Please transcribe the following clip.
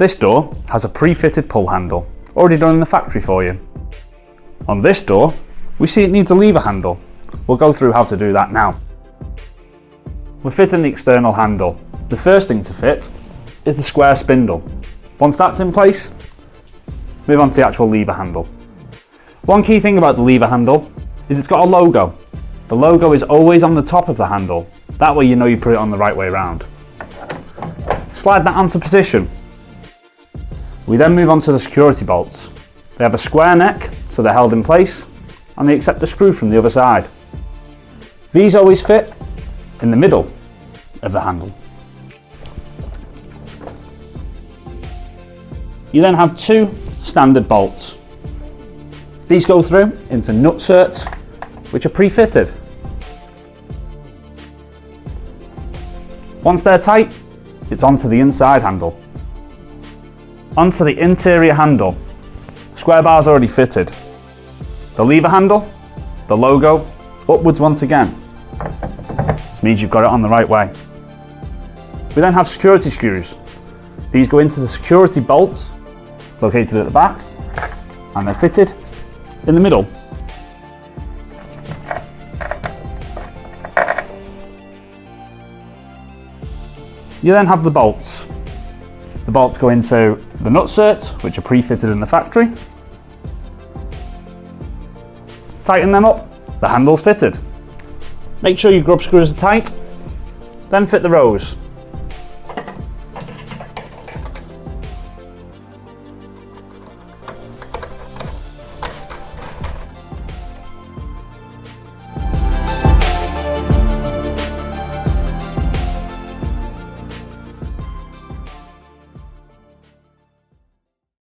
This door has a pre-fitted pull handle, already done in the factory for you. On this door, we see it needs a lever handle. We'll go through how to do that now. We're fitting the external handle. The first thing to fit is the square spindle. Once that's in place, move on to the actual lever handle. One key thing about the lever handle is it's got a logo. The logo is always on the top of the handle. That way you know you put it on the right way around. Slide that onto position. We then move on to the security bolts. They have a square neck, so they're held in place, and they accept the screw from the other side. These always fit in the middle of the handle. You then have two standard bolts. These go through into nutserts, which are pre-fitted. Once they're tight, it's onto the inside handle. Onto the interior handle. Square bar's already fitted. The lever handle, the logo, upwards once again. This means you've got it on the right way. We then have security screws. These go into the security bolts, located at the back, and they're fitted in the middle. You then have the bolts. The bolts go into the nutserts, which are pre-fitted in the factory. Tighten them up, the handle's fitted. Make sure your grub screws are tight, then fit the rows.